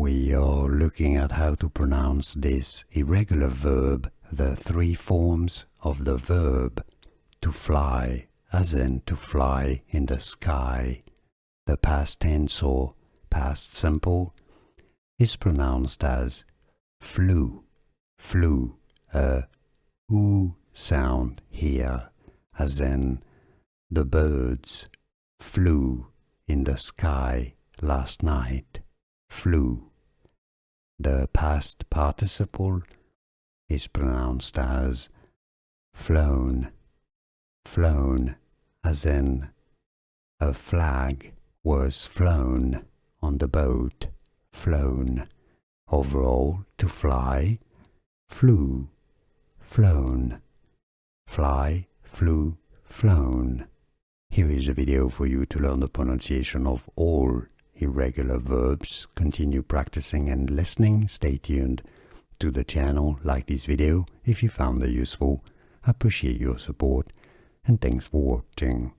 We are looking at how to pronounce this irregular verb, the three forms of the verb to fly, as in to fly in the sky. The past tense or past simple is pronounced as flew, flew, a oo sound here, as in the birds flew in the sky last night, flew. The past participle is pronounced as flown, flown, as in a flag was flown on the boat, flown. Overall, to fly, flew, flown, fly, flew, flown. Here is a video for you to learn the pronunciation of all irregular verbs. Continue practicing and listening. Stay tuned to the channel. Like this video if you found it useful. I appreciate your support and thanks for watching.